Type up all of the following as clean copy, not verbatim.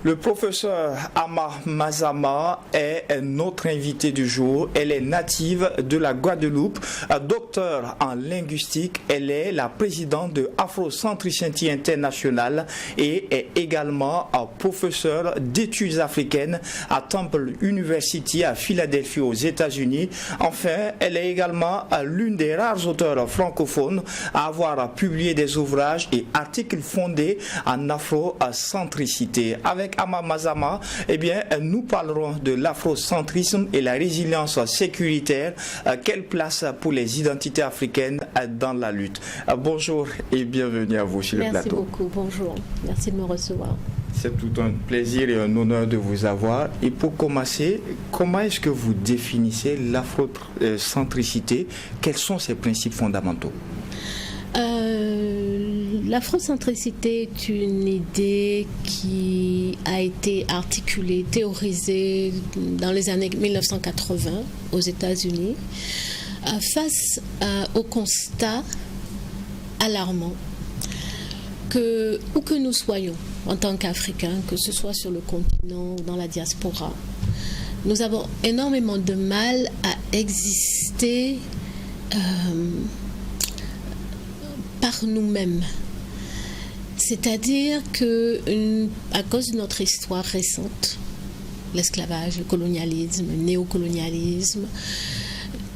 Le professeur Ama Mazama est notre invité du jour. Elle est native de la Guadeloupe, docteur en linguistique. Elle est la présidente de Afrocentricity International et est également professeure d'études africaines à Temple University à Philadelphie aux États-Unis. Enfin, elle est également l'une des rares auteurs francophones à avoir publié des ouvrages et articles fondés en afrocentricité. Avec Ama Mazama, nous parlerons de l'afrocentrisme et la résilience sécuritaire. Quelle place pour les identités africaines dans la lutte? Bonjour et bienvenue à vous sur le plateau. Merci beaucoup, bonjour. Merci de me recevoir. C'est tout un plaisir et un honneur de vous avoir. Et pour commencer, comment est-ce que vous définissez l'afrocentricité? Quels sont ses principes fondamentaux? L'afrocentricité est une idée qui a été articulée, théorisée dans les années 1980 aux États-Unis face au constat alarmant que, où que nous soyons en tant qu'Africains, que ce soit sur le continent ou dans la diaspora, nous avons énormément de mal à exister par nous-mêmes. C'est-à-dire que, à cause de notre histoire récente, l'esclavage, le colonialisme, le néocolonialisme,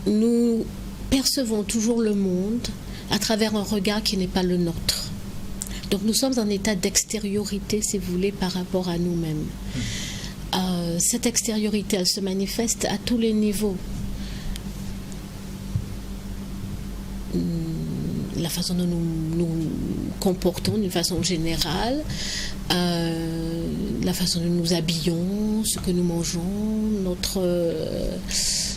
nous percevons toujours le monde à travers un regard qui n'est pas le nôtre. Donc nous sommes en état d'extériorité, si vous voulez, par rapport à nous-mêmes. Cette extériorité, elle se manifeste à tous les niveaux. La façon dont nous nous comportons d'une façon générale, la façon dont nous habillons, ce que nous mangeons,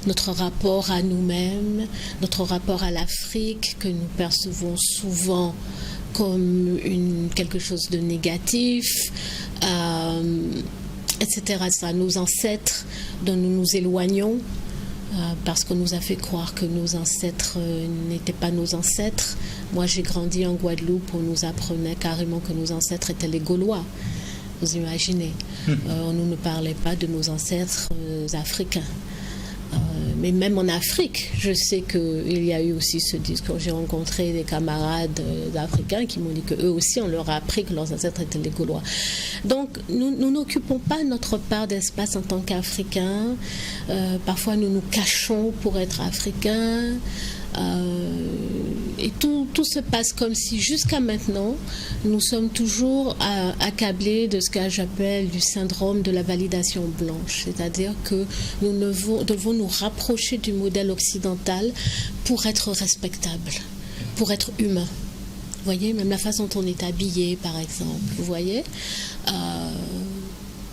notre rapport à nous-mêmes, notre rapport à l'Afrique que nous percevons souvent comme quelque chose de négatif, etc. Nos ancêtres dont nous nous éloignons, parce qu'on nous a fait croire que nos ancêtres n'étaient pas nos ancêtres. Moi, j'ai grandi en Guadeloupe, on nous apprenait carrément que nos ancêtres étaient les Gaulois. Vous imaginez, on ne nous parlait pas de nos ancêtres africains. Mais même en Afrique, je sais qu'il y a eu aussi ce discours. J'ai rencontré des camarades africains qui m'ont dit qu'eux aussi, on leur a appris que leurs ancêtres étaient les Gaulois. Donc, nous n'occupons pas notre part d'espace en tant qu'Africains. Parfois, nous nous cachons pour être Africains. Et tout se passe comme si jusqu'à maintenant nous sommes toujours accablés de ce que j'appelle du syndrome de la validation blanche, c'est-à-dire que nous devons nous rapprocher du modèle occidental pour être respectable, pour être humain. Vous voyez, même la façon dont on est habillé, par exemple, vous voyez,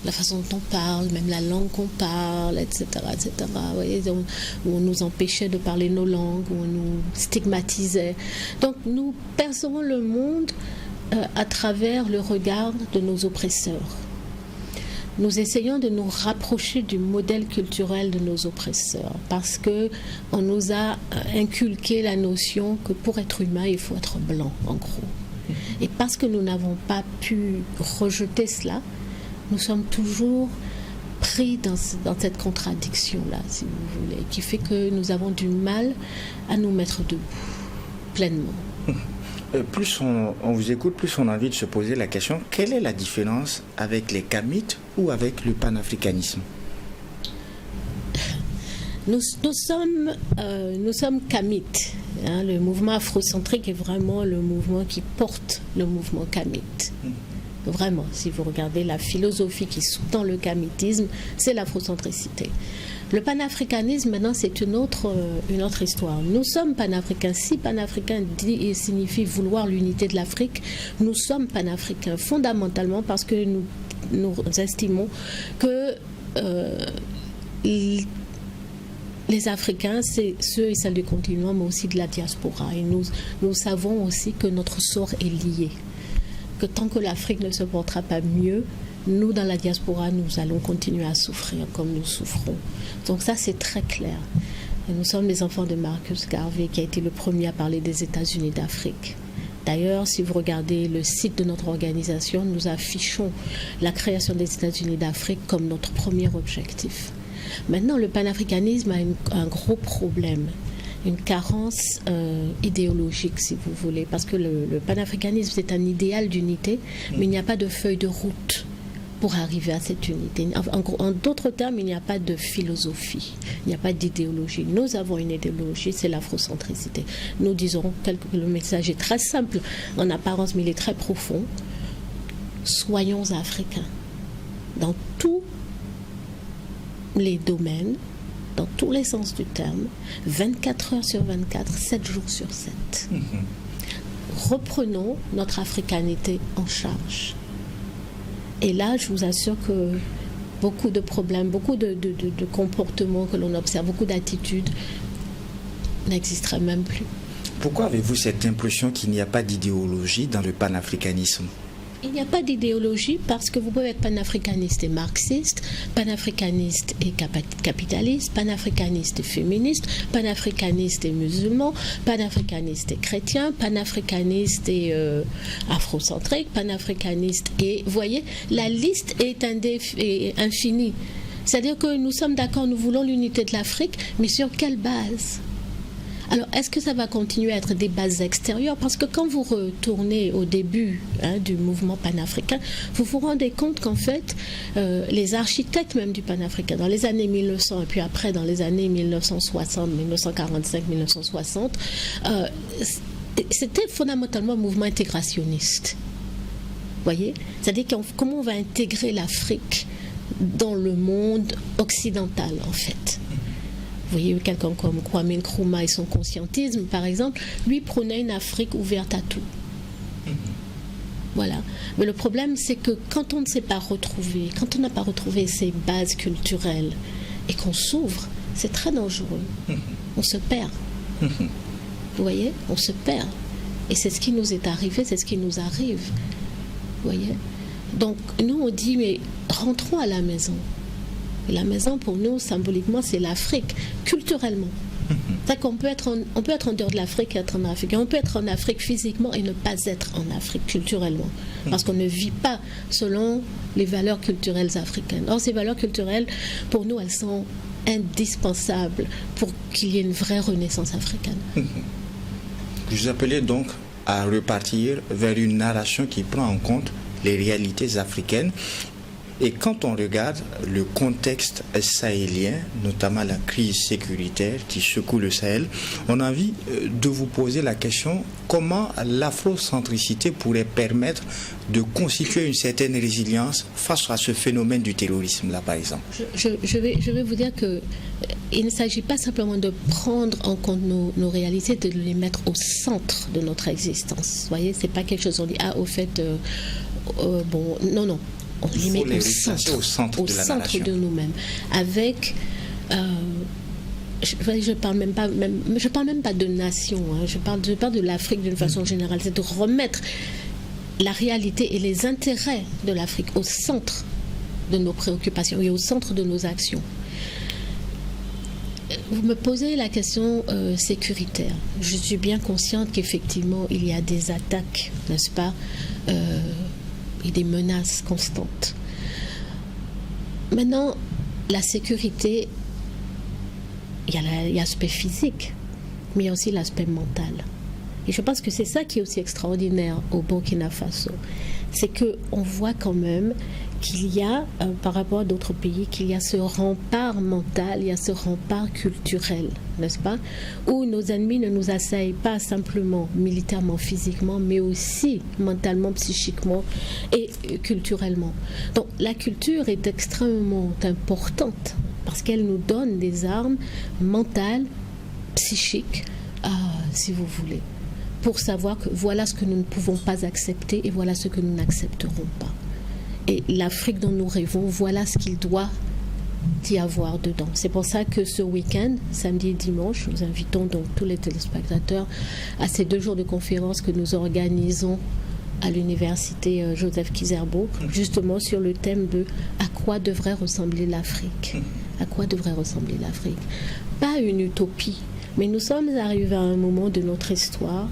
la façon dont on parle, même la langue qu'on parle, etc. etc. Vous voyez, où on nous empêchait de parler nos langues, où on nous stigmatisait. Donc nous percevons le monde à travers le regard de nos oppresseurs. Nous essayons de nous rapprocher du modèle culturel de nos oppresseurs parce qu'on nous a inculqué la notion que pour être humain, il faut être blanc, en gros. Et parce que nous n'avons pas pu rejeter cela, nous sommes toujours pris dans cette contradiction-là, si vous voulez, qui fait que nous avons du mal à nous mettre debout, pleinement. Plus on vous écoute, plus on a envie de se poser la question, quelle est la différence avec les Kamites ou avec le panafricanisme? Nous sommes Kamites. Hein, le mouvement afrocentrique est vraiment le mouvement qui porte le mouvement Kamite. Vraiment, si vous regardez la philosophie qui sous-tend le kamitisme, c'est l'afrocentricité. Le panafricanisme, maintenant, c'est une autre histoire. Nous sommes panafricains. Si panafricain signifie vouloir l'unité de l'Afrique, nous sommes panafricains fondamentalement parce que nous estimons que les Africains, c'est ceux et celles du continent, mais aussi de la diaspora. Et nous savons aussi que notre sort est lié. Que tant que l'Afrique ne se portera pas mieux, nous, dans la diaspora, nous allons continuer à souffrir comme nous souffrons. Donc ça, c'est très clair. Et nous sommes les enfants de Marcus Garvey, qui a été le premier à parler des États-Unis d'Afrique. D'ailleurs, si vous regardez le site de notre organisation, nous affichons la création des États-Unis d'Afrique comme notre premier objectif. Maintenant, le panafricanisme a un gros problème, une carence idéologique, si vous voulez, parce que le panafricanisme, c'est un idéal d'unité, mais il n'y a pas de feuille de route pour arriver à cette unité. En d'autres termes, il n'y a pas de philosophie, il n'y a pas d'idéologie. Nous avons une idéologie, c'est l'afrocentricité. Nous disons que le message est très simple en apparence, mais il est très profond. Soyons africains dans tous les domaines, dans tous les sens du terme, 24 heures sur 24, 7 jours sur 7. Reprenons notre africanité en charge. Et là, je vous assure que beaucoup de problèmes, beaucoup de comportements que l'on observe, beaucoup d'attitudes n'existeraient même plus. Pourquoi avez-vous cette impression qu'il n'y a pas d'idéologie dans le panafricanisme ? Il n'y a pas d'idéologie parce que vous pouvez être panafricaniste et marxiste, panafricaniste et capitaliste, panafricaniste et féministe, panafricaniste et musulman, panafricaniste et chrétien, panafricaniste et afrocentrique, panafricaniste et... Vous voyez, la liste est infinie. C'est-à-dire que nous sommes d'accord, nous voulons l'unité de l'Afrique, mais sur quelle base ? Alors, est-ce que ça va continuer à être des bases extérieures ? Parce que quand vous retournez au début du mouvement panafricain, vous vous rendez compte qu'en fait, les architectes même du panafricain, dans les années 1900 et puis après dans les années 1960, 1945, 1960, c'était fondamentalement un mouvement intégrationniste. Vous voyez ? C'est-à-dire comment on va intégrer l'Afrique dans le monde occidental, en fait. Vous voyez, quelqu'un comme Kwame Nkrumah et son conscientisme, par exemple, lui prônait une Afrique ouverte à tout. Voilà. Mais le problème, c'est que quand on ne s'est pas retrouvé, quand on n'a pas retrouvé ces bases culturelles et qu'on s'ouvre, c'est très dangereux. On se perd. Vous voyez ? On se perd. Et c'est ce qui nous est arrivé, c'est ce qui nous arrive. Vous voyez ? Donc, nous, on dit, mais rentrons à la maison. Et la maison, pour nous, symboliquement, c'est l'Afrique, culturellement. C'est-à-dire qu'on peut être en dehors de l'Afrique et être en Afrique. Et on peut être en Afrique physiquement et ne pas être en Afrique culturellement. Parce qu'on ne vit pas selon les valeurs culturelles africaines. Or, ces valeurs culturelles, pour nous, elles sont indispensables pour qu'il y ait une vraie renaissance africaine. Vous appelez donc à repartir vers une narration qui prend en compte les réalités africaines. Et quand on regarde le contexte sahélien, notamment la crise sécuritaire qui secoue le Sahel, on a envie de vous poser la question comment l'afrocentricité pourrait permettre de constituer une certaine résilience face à ce phénomène du terrorisme là, par exemple. Je vais vous dire que il ne s'agit pas simplement de prendre en compte nos réalités, de les mettre au centre de notre existence. Vous voyez, c'est pas quelque chose on dit au fait non. On les met au centre de nous-mêmes, avec je parle même pas de nation, je parle de l'Afrique d'une façon générale, c'est de remettre la réalité et les intérêts de l'Afrique au centre de nos préoccupations et au centre de nos actions. Vous me posez la question sécuritaire. Je suis bien consciente qu'effectivement il y a des attaques, n'est-ce pas, et des menaces constantes. Maintenant, la sécurité, il y a l'aspect physique, mais il y a aussi l'aspect mental. Et je pense que c'est ça qui est aussi extraordinaire au Burkina Faso. C'est qu'on voit quand même qu'il y a, par rapport à d'autres pays, qu'il y a ce rempart mental, il y a ce rempart culturel, n'est-ce pas ? Où nos ennemis ne nous assaillent pas simplement militairement, physiquement, mais aussi mentalement, psychiquement et culturellement. Donc la culture est extrêmement importante parce qu'elle nous donne des armes mentales, psychiques, si vous voulez, pour savoir que voilà ce que nous ne pouvons pas accepter et voilà ce que nous n'accepterons pas. Et l'Afrique dont nous rêvons, voilà ce qu'il doit y avoir dedans. C'est pour ça que ce week-end, samedi et dimanche, nous invitons donc tous les téléspectateurs à ces 2 jours de conférence que nous organisons à l'université Joseph Kizerbo, justement sur le thème de à quoi devrait ressembler l'Afrique. À quoi devrait ressembler l'Afrique ? Pas une utopie, mais nous sommes arrivés à un moment de notre histoire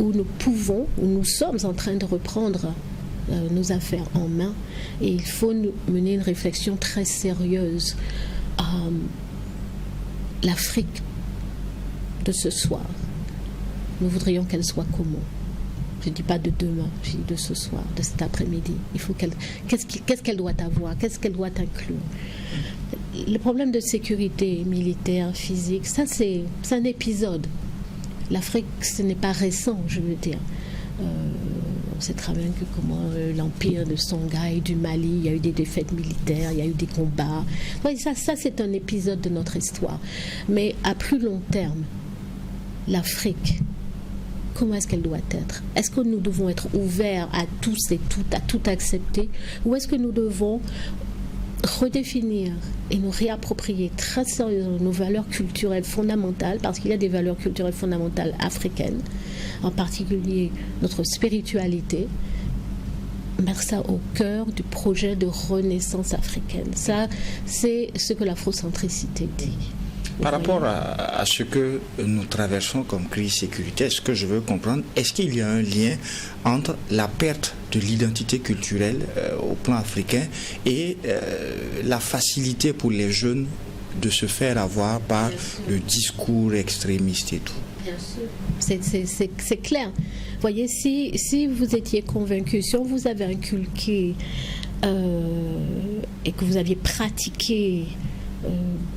où nous sommes en train de reprendre nos affaires en main, et il faut mener une réflexion très sérieuse. L'Afrique de ce soir, nous voudrions qu'elle soit comment? Je ne dis pas de demain, je dis de ce soir, de cet après-midi. Qu'est-ce qu'elle doit avoir? Qu'est-ce qu'elle doit inclure? Le problème de sécurité militaire, physique, ça c'est un épisode. L'Afrique, ce n'est pas récent, je veux dire. On sait très bien que comment l'empire de Songhai, du Mali, il y a eu des défaites militaires, il y a eu des combats. Ouais, ça c'est un épisode de notre histoire. Mais à plus long terme, l'Afrique, comment est-ce qu'elle doit être? Est-ce que nous devons être ouverts à tous et toutes, à tout accepter? Ou est-ce que nous devons redéfinir et nous réapproprier très sérieusement nos valeurs culturelles fondamentales, parce qu'il y a des valeurs culturelles fondamentales africaines, en particulier notre spiritualité, mettre ça au cœur du projet de renaissance africaine. Ça, c'est ce que l'afrocentricité dit. Par rapport à ce que nous traversons comme crise sécuritaire, ce que je veux comprendre, est-ce qu'il y a un lien entre la perte de l'identité culturelle au plan africain et la facilité pour les jeunes de se faire avoir par le discours extrémiste et tout? Bien sûr. C'est clair. Vous voyez, si vous étiez convaincu, si on vous avait inculqué et que vous aviez pratiqué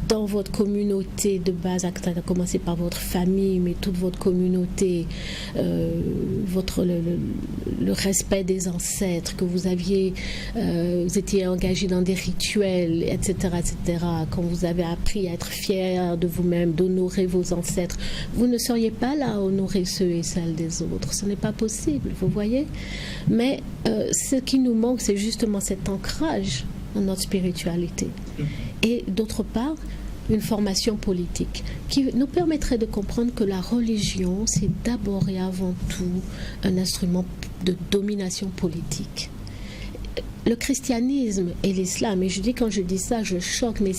dans votre communauté de base, à commencer par votre famille, mais toute votre communauté, le respect des ancêtres, que vous étiez engagé dans des rituels, etc., quand vous avez appris à être fier de vous-même, d'honorer vos ancêtres, vous ne seriez pas là à honorer ceux et celles des autres. Ce n'est pas possible, vous voyez. Mais ce qui nous manque, c'est justement cet ancrage dans notre spiritualité. Et d'autre part, une formation politique qui nous permettrait de comprendre que la religion, c'est d'abord et avant tout un instrument de domination politique. Le christianisme et l'islam, et quand je dis ça, je choque, mais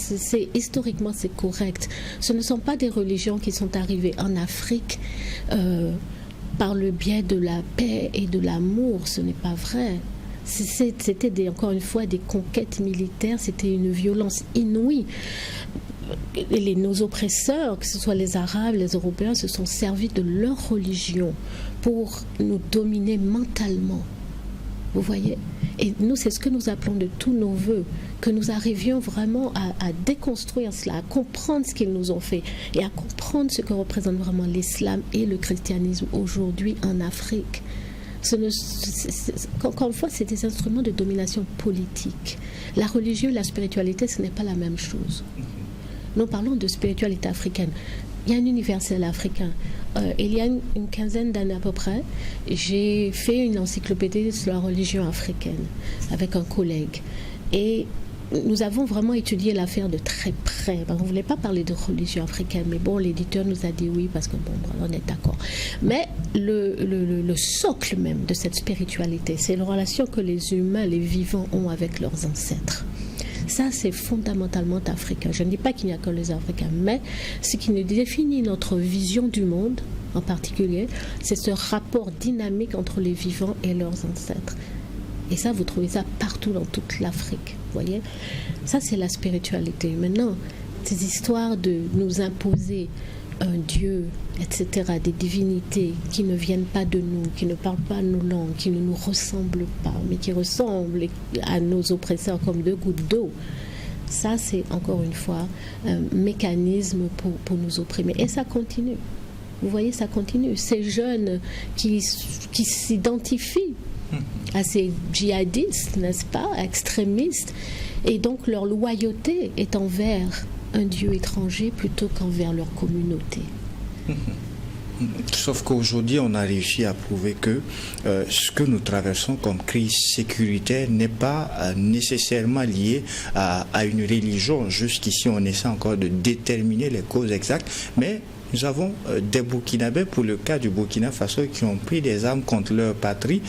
historiquement c'est correct. Ce ne sont pas des religions qui sont arrivées en Afrique par le biais de la paix et de l'amour, ce n'est pas vrai. C'était encore une fois des conquêtes militaires, c'était une violence inouïe. Nos oppresseurs, que ce soit les Arabes, les Européens, se sont servis de leur religion pour nous dominer mentalement. Vous voyez? Et nous, c'est ce que nous appelons de tous nos voeux, que nous arrivions vraiment à déconstruire cela, à comprendre ce qu'ils nous ont fait et à comprendre ce que représente vraiment l'islam et le christianisme aujourd'hui en Afrique. Encore une fois, c'est des instruments de domination politique. La religion et la spiritualité, ce n'est pas la même chose. Nous parlons de spiritualité africaine. Il y a un universel africain. Il y a une quinzaine d'années à peu près, j'ai fait une encyclopédie sur la religion africaine avec un collègue. Et nous avons vraiment étudié l'affaire de très près. On ne voulait pas parler de religion africaine, mais bon, l'éditeur nous a dit oui, parce que bon, on est d'accord. Mais le socle même de cette spiritualité, c'est la relation que les humains, les vivants ont avec leurs ancêtres. Ça, c'est fondamentalement africain. Je ne dis pas qu'il n'y a que les Africains, mais ce qui nous définit notre vision du monde, en particulier, c'est ce rapport dynamique entre les vivants et leurs ancêtres. Et ça, vous trouvez ça partout dans toute l'Afrique. Vous voyez? Ça, c'est la spiritualité. Maintenant, ces histoires de nous imposer un Dieu, etc., des divinités qui ne viennent pas de nous, qui ne parlent pas nos langues, qui ne nous ressemblent pas, mais qui ressemblent à nos oppresseurs comme deux gouttes d'eau. Ça, c'est encore une fois un mécanisme pour nous opprimer. Et ça continue. Vous voyez, ça continue. Ces jeunes qui s'identifient à ces djihadistes, n'est-ce pas, extrémistes, et donc leur loyauté est envers un Dieu étranger plutôt qu'envers leur communauté. Sauf qu'aujourd'hui, on a réussi à prouver que ce que nous traversons comme crise sécuritaire n'est pas nécessairement lié à une religion. Jusqu'ici, on essaie encore de déterminer les causes exactes, mais nous avons des Burkinabés, pour le cas du Burkina Faso, qui ont pris des armes contre leur patrie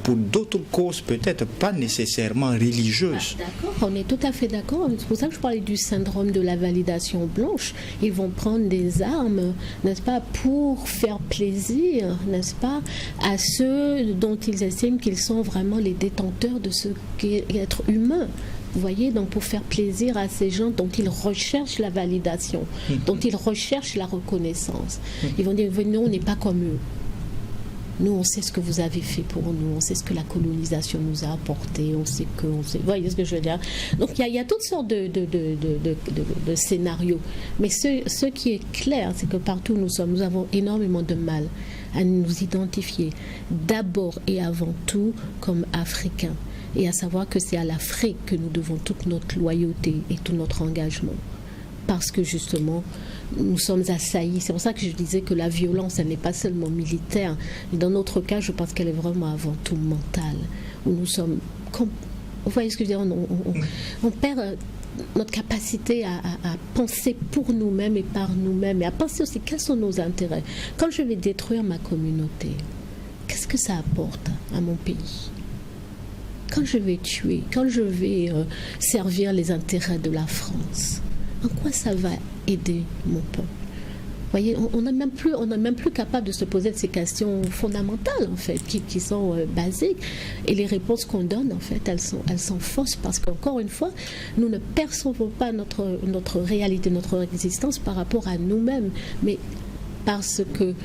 pour d'autres causes, peut-être pas nécessairement religieuses. D'accord, on est tout à fait d'accord. C'est pour ça que je parlais du syndrome de la validation blanche. Ils vont prendre des armes, n'est-ce pas, pour faire plaisir, n'est-ce pas, à ceux dont ils estiment qu'ils sont vraiment les détenteurs de ce qu'est être humain. Vous voyez, donc pour faire plaisir à ces gens dont ils recherchent la validation, dont ils recherchent la reconnaissance. Ils vont dire, nous, on n'est pas comme eux. Nous, on sait ce que vous avez fait pour nous, on sait ce que la colonisation nous a apporté, on sait. Vous voyez ce que je veux dire? Donc, il y a toutes sortes de scénarios. Mais ce qui est clair, c'est que partout où nous avons énormément de mal à nous identifier d'abord et avant tout comme Africains. Et à savoir que c'est à l'Afrique que nous devons toute notre loyauté et tout notre engagement. Parce que justement, nous sommes assaillis. C'est pour ça que je disais que la violence, elle n'est pas seulement militaire. Et dans notre cas, je pense qu'elle est vraiment avant tout mentale. Où nous sommes... Vous voyez ce que je veux dire? On perd notre capacité à penser pour nous-mêmes et par nous-mêmes. Et à penser aussi quels sont nos intérêts. Quand je vais détruire ma communauté, qu'est-ce que ça apporte à mon pays? Quand je vais tuer, quand je vais servir les intérêts de la France, en quoi ça va aider mon peuple? Vous voyez, on n'est même plus capable de se poser de ces questions fondamentales, en fait, qui sont basiques. Et les réponses qu'on donne, en fait, elles sont fausses parce qu'encore une fois, nous ne percevons pas notre réalité, notre existence par rapport à nous-mêmes. Mais parce que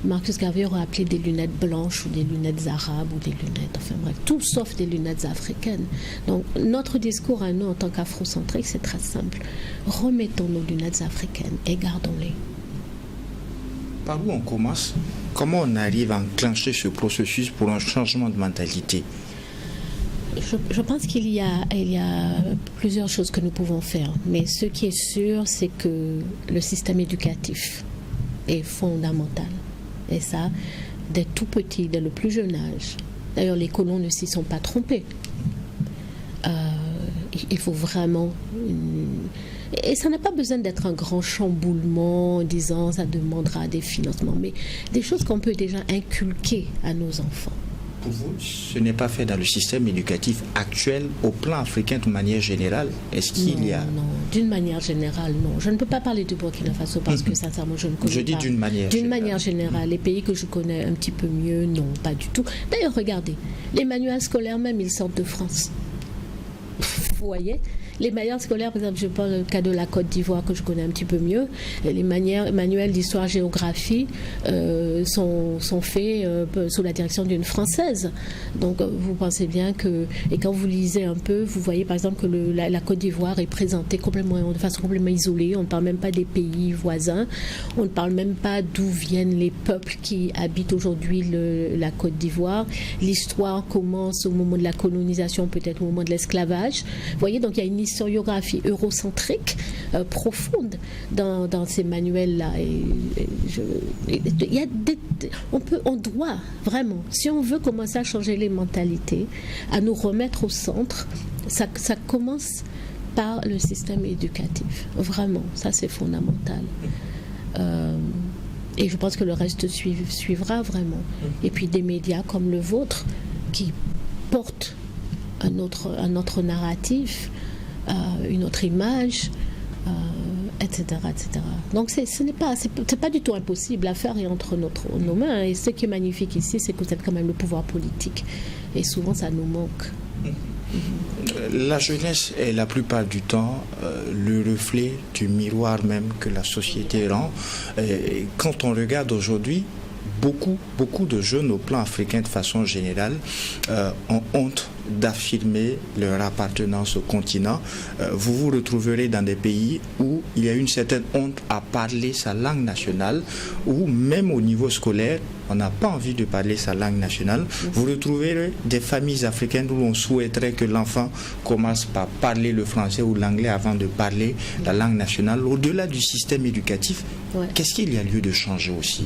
Marcus Garvey aurait appelé des lunettes blanches ou des lunettes arabes ou des lunettes, enfin bref, tout sauf des lunettes africaines. Donc notre discours à nous en tant qu'afrocentriques, c'est très simple. Remettons nos lunettes africaines et gardons-les. Par où on commence? Comment on arrive à enclencher ce processus pour un changement de mentalité? Je pense qu'il y a plusieurs choses que nous pouvons faire. Mais ce qui est sûr, c'est que le système éducatif est fondamental. Et ça, dès tout petit, dès le plus jeune âge. D'ailleurs, les colons ne s'y sont pas trompés. Il faut vraiment... Et ça n'a pas besoin d'être un grand chamboulement en disant ça demandera des financements, mais des choses qu'on peut déjà inculquer à nos enfants. Pour vous, ce n'est pas fait dans le système éducatif actuel au plan africain de manière générale? Est-ce qu'il y a... Non, d'une manière générale, non. Je ne peux pas parler du Burkina Faso parce que sincèrement, je ne connais pas. Je dis d'une manière générale. D'une manière générale. Les pays que je connais un petit peu mieux, non, pas du tout. D'ailleurs, regardez, les manuels scolaires même, ils sortent de France. Vous voyez ? Les manuels scolaires, par exemple, je parle le cas de la Côte d'Ivoire que je connais un petit peu mieux. Les manuels d'histoire-géographie sont faits sous la direction d'une Française. Donc, vous pensez bien que... Et quand vous lisez un peu, vous voyez par exemple que la Côte d'Ivoire est présentée de façon complètement isolée. On ne parle même pas des pays voisins. On ne parle même pas d'où viennent les peuples qui habitent aujourd'hui la Côte d'Ivoire. L'histoire commence au moment de la colonisation, peut-être au moment de l'esclavage. Vous voyez, donc il y a une historiographie eurocentrique profonde dans ces manuels-là. On doit vraiment, si on veut commencer à changer les mentalités, à nous remettre au centre, ça commence par le système éducatif. Vraiment, ça c'est fondamental. Et je pense que le reste suivra vraiment. Et puis des médias comme le vôtre qui portent un autre narratif, une autre image, etc., etc. Donc c'est pas du tout impossible. L'affaire est entre nos mains. Et ce qui est magnifique ici, c'est que vous êtes quand même le pouvoir politique. Et souvent, ça nous manque. La jeunesse est la plupart du temps le reflet du miroir même que la société rend. Et quand on regarde aujourd'hui, beaucoup de jeunes au plan africain de façon générale ont honte d'affirmer leur appartenance au continent. Vous vous retrouverez dans des pays où il y a une certaine honte à parler sa langue nationale, où même au niveau scolaire, on n'a pas envie de parler sa langue nationale. Vous retrouverez des familles africaines où on souhaiterait que l'enfant commence par parler le français ou l'anglais avant de parler la langue nationale. Au-delà du système éducatif, qu'est-ce qu'il y a lieu de changer aussi?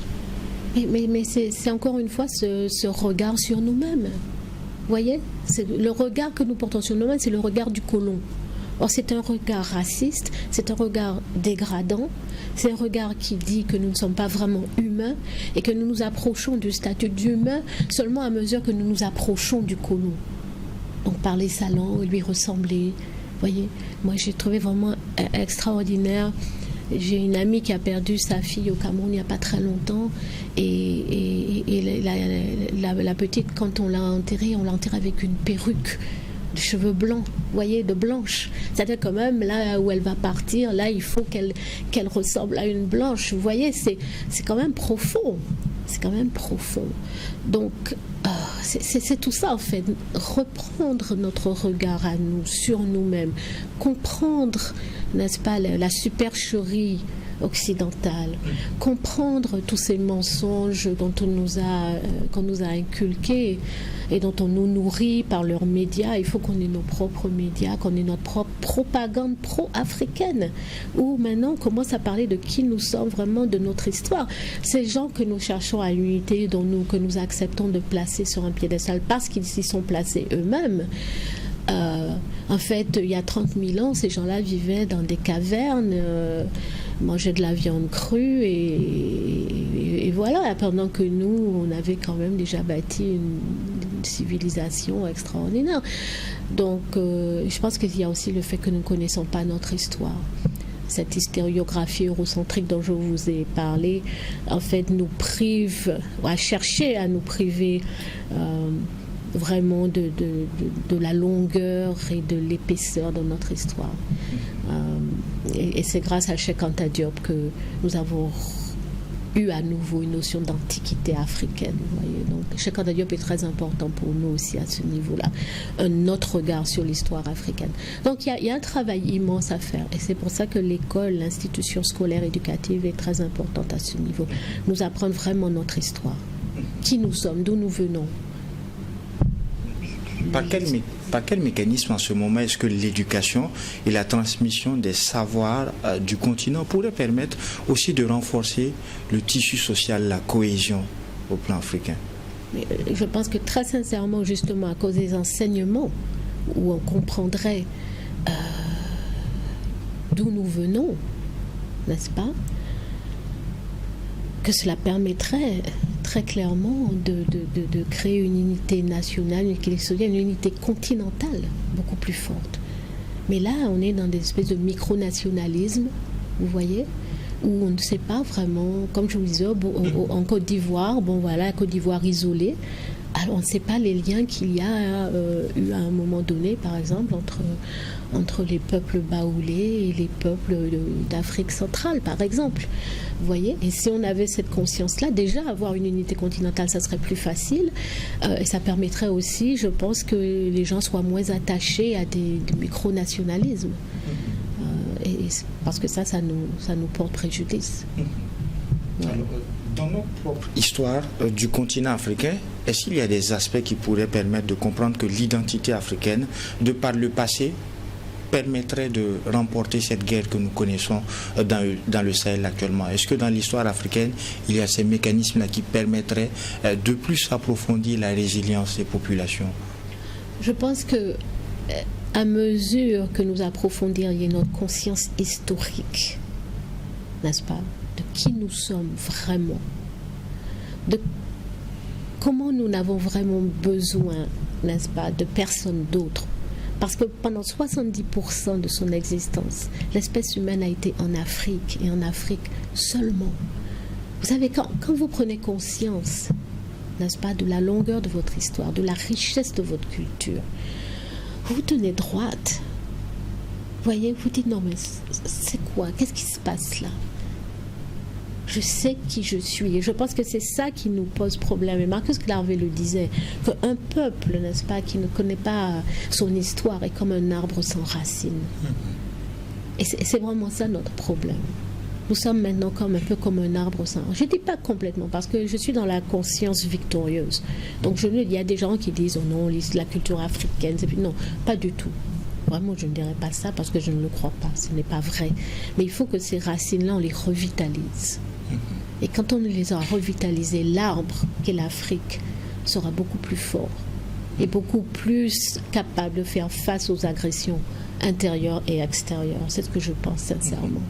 Mais c'est encore une fois ce regard sur nous-mêmes. Vous voyez, le regard que nous portons sur nous-mêmes, c'est le regard du colon. Or, c'est un regard raciste, c'est un regard dégradant, c'est un regard qui dit que nous ne sommes pas vraiment humains et que nous nous approchons du statut d'humain seulement à mesure que nous nous approchons du colon. Donc, parler sa langue, lui ressembler. Voyez, moi, j'ai trouvé vraiment extraordinaire. J'ai une amie qui a perdu sa fille au Cameroun il n'y a pas très longtemps et la petite, quand on l'a enterrée avec une perruque de cheveux blancs, vous voyez, de blanche. C'est-à-dire quand même, là où elle va partir, là, il faut qu'elle ressemble à une blanche. Vous voyez, c'est quand même profond. C'est quand même profond. Donc, c'est tout ça, en fait. Reprendre notre regard à nous, sur nous-mêmes. Comprendre, n'est-ce pas, la supercherie occidentale. Comprendre tous ces mensonges qu'on nous a inculqués et dont on nous nourrit par leurs médias. Il faut qu'on ait nos propres médias, qu'on ait notre propre propagande pro-africaine, où maintenant on commence à parler de qui nous sommes vraiment, de notre histoire. Ces gens que nous cherchons à l'unité, que nous acceptons de placer sur un piédestal parce qu'ils s'y sont placés eux-mêmes. En fait, il y a 30 000 ans, ces gens-là vivaient dans des cavernes, mangeaient de la viande crue et voilà, pendant que nous, on avait quand même déjà bâti une civilisation extraordinaire. Donc, je pense qu'il y a aussi le fait que nous ne connaissons pas notre histoire. Cette hystériographie eurocentrique dont je vous ai parlé, en fait, nous prive, a cherché à nous priver vraiment de la longueur et de l'épaisseur de notre histoire. Et c'est grâce à Cheikh Anta Diop que nous avons eu à nouveau une notion d'antiquité africaine. Vous voyez. Donc Cheikh Anta Diop est très important pour nous aussi à ce niveau-là. Un autre regard sur l'histoire africaine. Donc il y a un travail immense à faire. Et c'est pour ça que l'école, l'institution scolaire éducative est très importante à ce niveau. Nous apprendre vraiment notre histoire. Qui nous sommes, d'où nous venons. Par quel mécanisme en ce moment est-ce que l'éducation et la transmission des savoirs du continent pourraient permettre aussi de renforcer le tissu social, la cohésion au plan africain? Je pense que très sincèrement, justement, à cause des enseignements, où on comprendrait d'où nous venons, n'est-ce pas, que cela permettrait très clairement de créer une unité nationale, une unité continentale beaucoup plus forte. Mais là, on est dans des espèces de micro-nationalisme, vous voyez, où on ne sait pas vraiment, comme je vous disais, en Côte d'Ivoire, bon voilà, Côte d'Ivoire isolée, alors on ne sait pas les liens qu'il y a eu à un moment donné, par exemple, entre les peuples baoulés et les peuples d'Afrique centrale, par exemple. Vous voyez? Et si on avait cette conscience-là, déjà avoir une unité continentale, ça serait plus facile. Et ça permettrait aussi, je pense, que les gens soient moins attachés à des micro-nationalismes. Parce que ça nous porte préjudice. Ouais. Alors, dans notre propre histoire du continent africain, est-ce qu'il y a des aspects qui pourraient permettre de comprendre que l'identité africaine, de par le passé, permettrait de remporter cette guerre que nous connaissons dans le Sahel actuellement? Est-ce que dans l'histoire africaine, il y a ces mécanismes-là qui permettraient de plus approfondir la résilience des populations? Je pense que à mesure que nous approfondirions notre conscience historique, n'est-ce pas, de qui nous sommes vraiment, de comment nous n'avons vraiment besoin, n'est-ce pas, de personne d'autre. Parce que pendant 70% de son existence, l'espèce humaine a été en Afrique et en Afrique seulement. Vous savez, quand vous prenez conscience, n'est-ce pas, de la longueur de votre histoire, de la richesse de votre culture, vous vous tenez droite. Vous voyez, vous dites non mais c'est quoi? Qu'est-ce qui se passe là? Je sais qui je suis. Et je pense que c'est ça qui nous pose problème. Et Marcus Garvey le disait, qu'un peuple, n'est-ce pas, qui ne connaît pas son histoire est comme un arbre sans racines. Et c'est vraiment ça notre problème. Nous sommes maintenant un peu comme un arbre sans... Je ne dis pas complètement, parce que je suis dans la conscience victorieuse. Donc il y a des gens qui disent, oh non, la culture africaine, non, pas du tout. Vraiment, je ne dirais pas ça parce que je ne le crois pas, ce n'est pas vrai. Mais il faut que ces racines-là, on les revitalise. Et quand on les a revitalisées, l'arbre qu'est l'Afrique sera beaucoup plus fort et beaucoup plus capable de faire face aux agressions intérieure et extérieure. C'est ce que je pense sincèrement.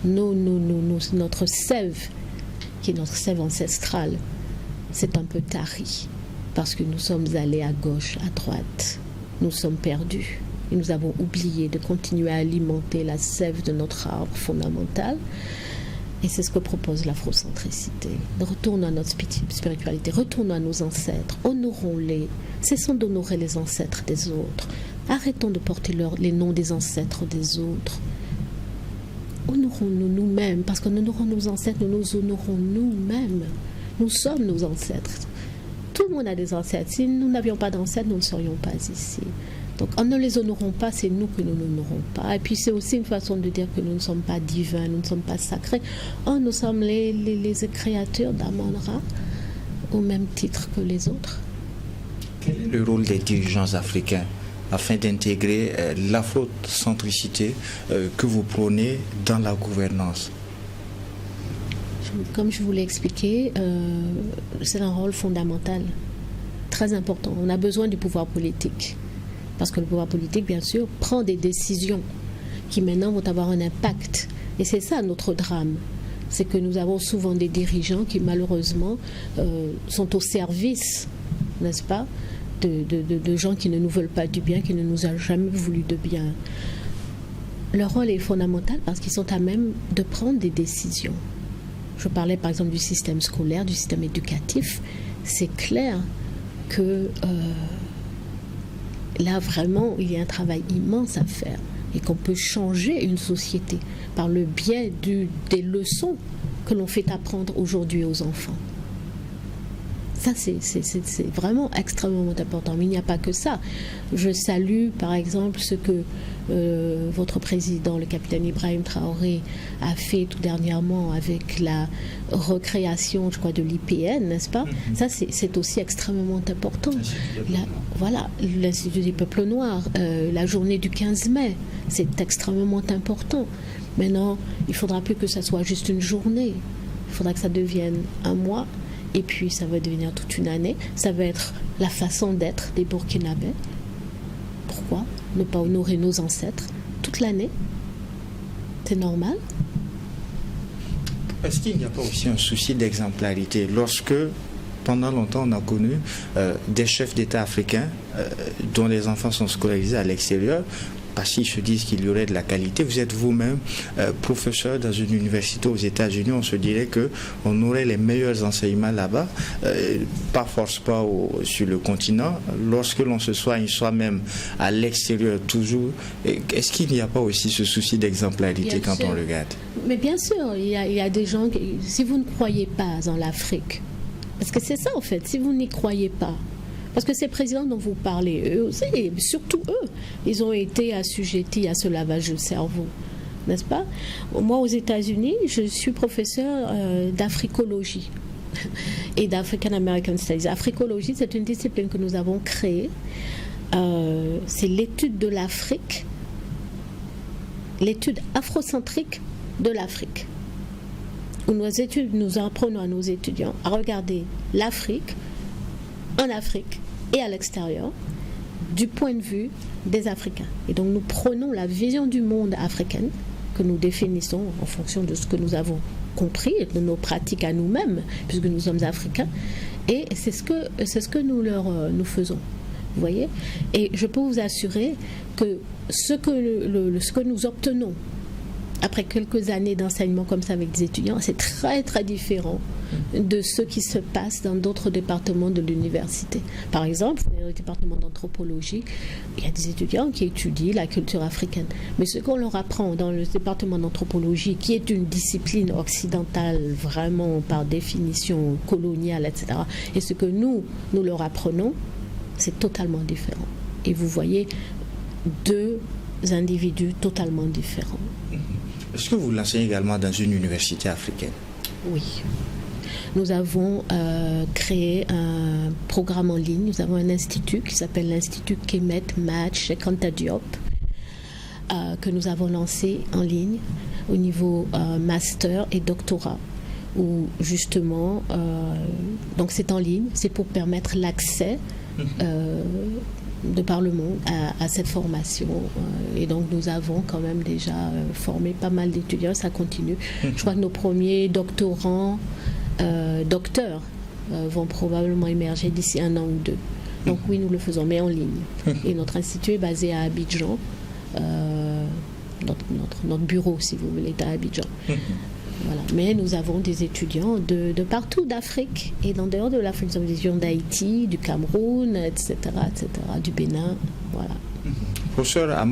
Notre sève, qui est notre sève ancestrale, c'est un peu tari, parce que nous sommes allés à gauche, à droite. Nous sommes perdus. Et nous avons oublié de continuer à alimenter la sève de notre arbre fondamental. Et c'est ce que propose l'afrocentricité. Retournons à notre spiritualité, retournons à nos ancêtres, honorons-les, cessons d'honorer les ancêtres des autres, arrêtons de porter les noms des ancêtres des autres. Honorons-nous nous-mêmes, parce qu'en honorant nos ancêtres, nous nous honorons nous-mêmes. Nous sommes nos ancêtres. Tout le monde a des ancêtres. Si nous n'avions pas d'ancêtres, nous ne serions pas ici. Donc, en ne les honorant pas, c'est nous que nous n'honorons pas. Et puis, c'est aussi une façon de dire que nous ne sommes pas divins, nous ne sommes pas sacrés. Oh, nous sommes les créatures d'Amon-Ra, au même titre que les autres. Quel est le rôle des dirigeants africains afin d'intégrer l'afrocentricité que vous prônez dans la gouvernance? Comme je vous l'ai expliqué, c'est un rôle fondamental, très important. On a besoin du pouvoir politique. Parce que le pouvoir politique, bien sûr, prend des décisions qui maintenant vont avoir un impact. Et c'est ça notre drame. C'est que nous avons souvent des dirigeants qui, malheureusement, sont au service, n'est-ce pas, de gens qui ne nous veulent pas du bien, qui ne nous ont jamais voulu de bien. Leur rôle est fondamental parce qu'ils sont à même de prendre des décisions. Je parlais par exemple du système scolaire, du système éducatif. C'est clair que là vraiment il y a un travail immense à faire et qu'on peut changer une société par le biais des leçons que l'on fait apprendre aujourd'hui aux enfants. Ça, c'est vraiment extrêmement important. Mais il n'y a pas que ça. Je salue, par exemple, ce que votre président, le capitaine Ibrahim Traoré, a fait tout dernièrement avec la recréation, je crois, de l'IPN, n'est-ce pas? Ça, c'est aussi extrêmement important. Voilà, l'Institut des peuples noirs, la journée du 15 mai, c'est extrêmement important. Maintenant, il ne faudra plus que ça soit juste une journée. Il faudra que ça devienne un mois. Et puis, ça va devenir toute une année. Ça va être la façon d'être des Burkinabés. Pourquoi ne pas honorer nos ancêtres toute l'année? C'est normal. Est-ce qu'il n'y a pas aussi un souci d'exemplarité lorsque, pendant longtemps, on a connu des chefs d'État africains dont les enfants sont scolarisés à l'extérieur parce qu'ils se disent qu'il y aurait de la qualité. Vous êtes vous-même professeur dans une université aux États-Unis. On se dirait qu'on aurait les meilleurs enseignements là-bas, pas sur le continent. Lorsque l'on se soigne soi-même à l'extérieur toujours, est-ce qu'il n'y a pas aussi ce souci d'exemplarité quand on regarde? Mais bien sûr, il y a des gens si vous ne croyez pas en l'Afrique, parce que c'est ça en fait, si vous n'y croyez pas, parce que ces présidents dont vous parlez, eux aussi, et surtout eux, ils ont été assujettis à ce lavage de cerveau, n'est-ce pas? Moi, aux États-Unis, je suis professeur d'africologie et d'African American Studies. Africologie, c'est une discipline que nous avons créée. C'est l'étude de l'Afrique, l'étude afrocentrique de l'Afrique. Où nous apprenons à nos étudiants à regarder l'Afrique en Afrique et à l'extérieur du point de vue des Africains. Et donc nous prenons la vision du monde africaine que nous définissons en fonction de ce que nous avons compris, de nos pratiques à nous-mêmes, puisque nous sommes africains, et c'est ce que nous faisons. Vous voyez? Et je peux vous assurer que ce que nous obtenons après quelques années d'enseignement comme ça avec des étudiants, c'est très très différent de ce qui se passe dans d'autres départements de l'université. Par exemple, dans le département d'anthropologie, il y a des étudiants qui étudient la culture africaine. Mais ce qu'on leur apprend dans le département d'anthropologie, qui est une discipline occidentale vraiment par définition coloniale, etc., et ce que nous leur apprenons, c'est totalement différent. Et vous voyez deux individus totalement différents. Est-ce que vous l'enseignez également dans une université africaine? Oui. Nous avons créé un programme en ligne. Nous avons un institut qui s'appelle l'Institut Kemet Match Kanta Diop, que nous avons lancé en ligne au niveau master et doctorat. Où justement, donc c'est en ligne, c'est pour permettre l'accès de par le monde à cette formation. Et donc, nous avons quand même déjà formé pas mal d'étudiants. Ça continue. Je crois que nos premiers docteurs vont probablement émerger d'ici 1 an ou 2. Donc oui, nous le faisons, mais en ligne. Et notre institut est basé à Abidjan. Notre bureau, si vous voulez, est à Abidjan. Voilà. Mais nous avons des étudiants de partout d'Afrique et d'en dehors de l'Afrique. Nous avons des étudiants d'Haïti, du Cameroun, etc., du Bénin. Voilà. Professeur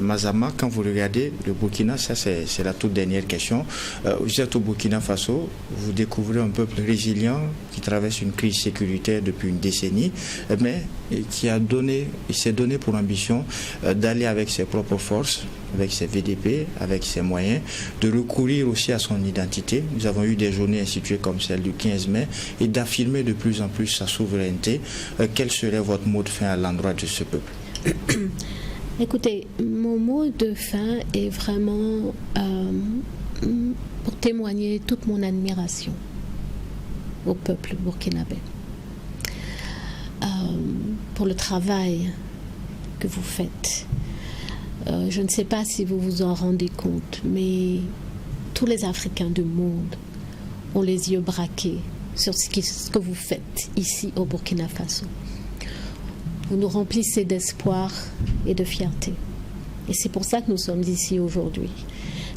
Mazama, quand vous regardez le Burkina, ça c'est la toute dernière question. Vous êtes au Burkina Faso, vous découvrez un peuple résilient qui traverse une crise sécuritaire depuis une décennie, mais qui s'est donné pour ambition d'aller avec ses propres forces, avec ses VDP, avec ses moyens, de recourir aussi à son identité. Nous avons eu des journées instituées comme celle du 15 mai et d'affirmer de plus en plus sa souveraineté. Quel serait votre mot de fin à l'endroit de ce peuple? Écoutez, mon mot de fin est vraiment pour témoigner toute mon admiration au peuple burkinabé, pour le travail que vous faites. Je ne sais pas si vous vous en rendez compte, mais tous les Africains du monde ont les yeux braqués sur ce que vous faites ici au Burkina Faso. Vous nous remplissez d'espoir et de fierté. Et c'est pour ça que nous sommes ici aujourd'hui.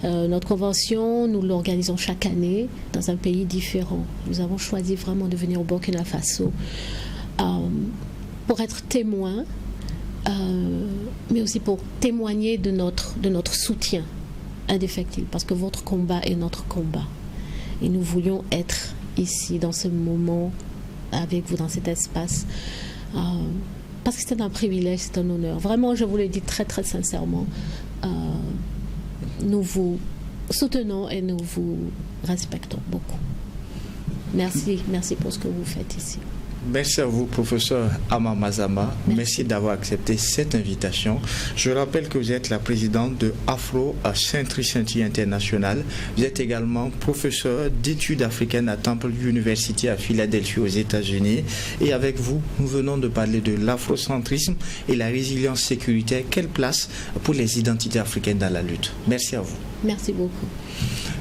Notre convention, nous l'organisons chaque année dans un pays différent. Nous avons choisi vraiment de venir au Burkina Faso pour être témoins, mais aussi pour témoigner de notre soutien indéfectible, parce que votre combat est notre combat. Et nous voulions être ici, dans ce moment, avec vous, dans cet espace, parce que c'est un privilège, c'est un honneur. Vraiment, je vous le dis très, très sincèrement, nous vous soutenons et nous vous respectons beaucoup. Merci pour ce que vous faites ici. Merci à vous, professeur Ama Mazama. Merci d'avoir accepté cette invitation. Je rappelle que vous êtes la présidente de Afro Century International. Vous êtes également professeur d'études africaines à Temple University à Philadelphie aux États-Unis. Et avec vous, nous venons de parler de l'afrocentrisme et la résilience sécuritaire. Quelle place pour les identités africaines dans la lutte? Merci à vous. Merci beaucoup.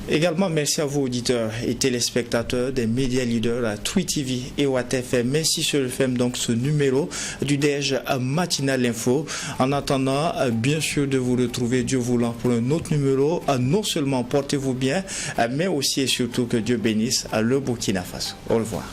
Également, merci à vous, auditeurs et téléspectateurs des médias leaders à Twi TV et Watt FM. Merci sur le FM, donc ce numéro du DEJ Matinal Info. En attendant, bien sûr, de vous retrouver, Dieu voulant, pour un autre numéro. Non seulement portez-vous bien, mais aussi et surtout que Dieu bénisse le Burkina Faso. Au revoir.